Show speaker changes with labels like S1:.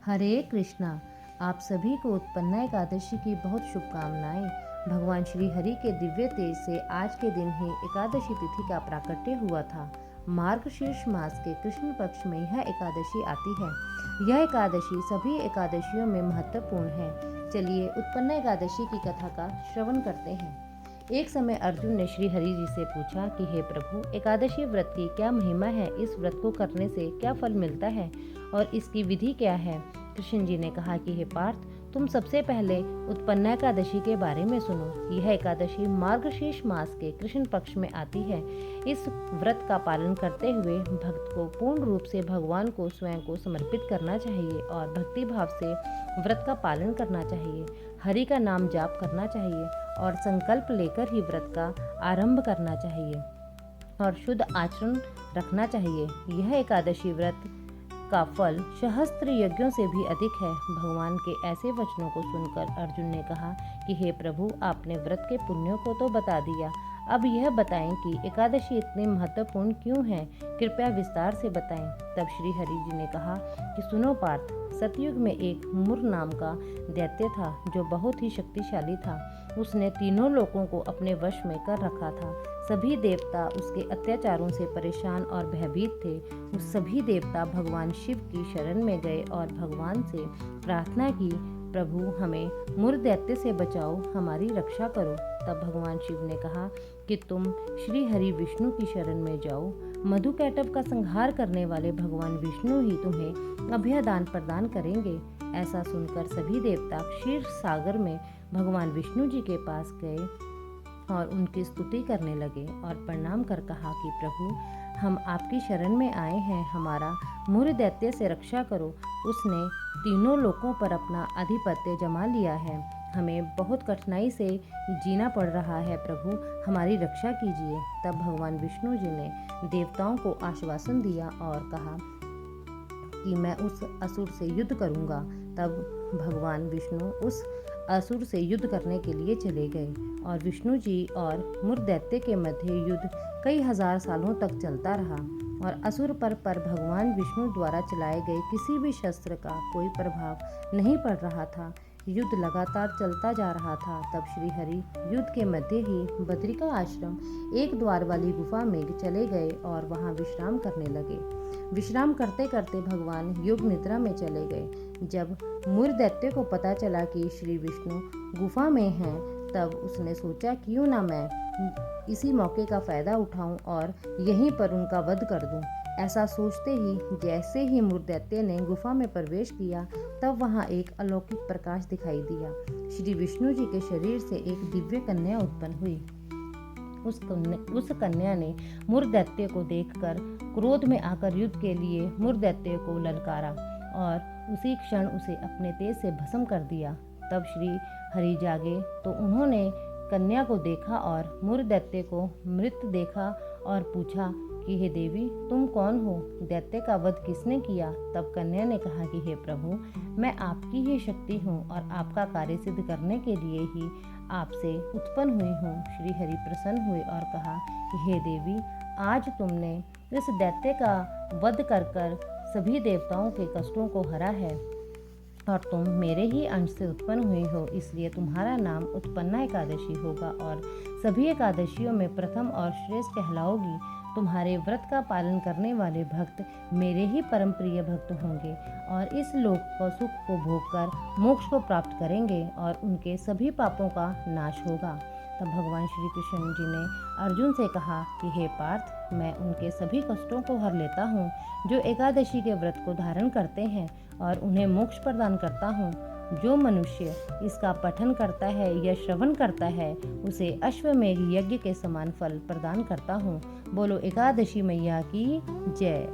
S1: हरे कृष्णा। आप सभी को उत्पन्ना एकादशी की बहुत शुभकामनाएं। भगवान श्री हरि के दिव्य तेज से आज के दिन ही एकादशी तिथि का प्राकट्य हुआ था। मार्गशीर्ष मास के कृष्ण पक्ष में यह एकादशी आती है। यह एकादशी सभी एकादशियों में महत्वपूर्ण है। चलिए उत्पन्ना एकादशी की कथा का श्रवण करते हैं। एक समय अर्जुन ने श्री हरि जी से पूछा कि हे प्रभु, एकादशी व्रत की क्या महिमा है, इस व्रत को करने से क्या फल मिलता है और इसकी विधि क्या है। कृष्ण जी ने कहा कि हे पार्थ, तुम सबसे पहले उत्पन्ना एकादशी के बारे में सुनो। यह एकादशी मार्गशीर्ष मास के कृष्ण पक्ष में आती है। इस व्रत का पालन करते हुए भक्त को पूर्ण रूप से भगवान को स्वयं को समर्पित करना चाहिए और भक्ति भाव से व्रत का पालन करना चाहिए। हरि का नाम जाप करना चाहिए और संकल्प लेकर ही व्रत का आरंभ करना चाहिए और शुद्ध आचरण रखना चाहिए। यह एकादशी व्रत का फल सहस्त्र यज्ञों से भी अधिक है। भगवान के ऐसे वचनों को सुनकर अर्जुन ने कहा कि हे प्रभु, आपने व्रत के पुण्यों को तो बता दिया, अब यह बताएं कि एकादशी इतनी महत्वपूर्ण क्यों है, कृपया विस्तार से बताएं। तब श्री हरि जी ने कहा कि सुनो पार्थ, सतयुग में एक मुर नाम का दैत्य था जो बहुत ही शक्तिशाली था। उसने तीनों लोगों को अपने वश में कर रखा था। सभी देवता उसके अत्याचारों से परेशान और भयभीत थे। उस सभी देवता भगवान शिव की शरण में गए और भगवान से प्रार्थना की, प्रभु हमें मुर दैत्य से बचाओ, हमारी रक्षा करो। तब भगवान शिव ने कहा कि तुम श्री हरि विष्णु की शरण में जाओ। मधुकैटभ का संहार करने वाले भगवान विष्णु ही तुम्हें अभयदान प्रदान करेंगे। ऐसा सुनकर सभी देवता क्षीर सागर में भगवान विष्णु जी के पास गए और उनकी स्तुति करने लगे और प्रणाम कर कहा कि प्रभु, हम आपकी शरण में आए हैं, हमारा मुर दैत्य से रक्षा करो। उसने तीनों लोकों पर अपना आधिपत्य जमा लिया है। हमें बहुत कठिनाई से जीना पड़ रहा है, प्रभु हमारी रक्षा कीजिए। तब भगवान विष्णु जी ने देवताओं को आश्वासन दिया और कहा कि मैं उस असुर से युद्ध करूंगा। तब भगवान विष्णु उस असुर से युद्ध करने के लिए चले गए और विष्णु जी और मुर दैत्य के मध्य युद्ध कई हजार सालों तक चलता रहा और असुर पर भगवान विष्णु द्वारा चलाए गए किसी भी शस्त्र का कोई प्रभाव नहीं पड़ रहा था। युद्ध लगातार चलता जा रहा था। तब श्री हरि युद्ध के मध्य ही बद्रिका आश्रम एक द्वार वाली गुफा में चले गए और वहां विश्राम करने लगे। विश्राम करते करते भगवान योग निद्रा में चले गए। जब मुर दैत्य को पता चला कि श्री विष्णु गुफा में हैं, तब उसने सोचा क्यों ना मैं इसी मौके का फायदा उठाऊं और यहीं पर उनका वध कर दूं। ऐसा सोचते ही जैसे ही मुर दैत्य ने गुफा में प्रवेश किया, तब वहां एक अलौकिक प्रकाश दिखाई दिया। श्री विष्णु जी के शरीर से एक दिव्य कन्या उत्पन्न हुई। उस कन्या ने मुर दैत्य को देखकर क्रोध में आकर युद्ध के लिए मुर दैत्य को ललकारा और उसी क्षण उसे अपने तेज से भस्म कर दिया। तब श्री हरि जागे तो उन्होंने कन्या को देखा और मुर दैत्य को मृत देखा और पूछा कि हे देवी, तुम कौन हो, दैत्य का वध किसने किया। तब कन्या ने कहा कि हे प्रभु, मैं आपकी ही शक्ति हूँ और आपका कार्य सिद्ध करने के लिए ही आपसे उत्पन्न हुई हूँ। श्री हरि प्रसन्न हुए और कहा कि हे देवी, आज तुमने इस दैत्य का वध कर सभी देवताओं के कष्टों को हरा है और तुम मेरे ही अंश से उत्पन्न हुई हो, इसलिए तुम्हारा नाम उत्पन्ना एकादशी होगा और सभी एकादशियों में प्रथम और श्रेष्ठ कहलाओगी। तुम्हारे व्रत का पालन करने वाले भक्त मेरे ही परम प्रिय भक्त होंगे और इस लोक को सुख को भोगकर मोक्ष को प्राप्त करेंगे और उनके सभी पापों का नाश होगा। तब भगवान श्री कृष्ण जी ने अर्जुन से कहा कि हे पार्थ, मैं उनके सभी कष्टों को हर लेता हूँ जो एकादशी के व्रत को धारण करते हैं और उन्हें मोक्ष प्रदान करता हूँ। जो मनुष्य इसका पठन करता है या श्रवण करता है, उसे अश्वमेध यज्ञ के समान फल प्रदान करता हूँ। बोलो एकादशी मैया की जय।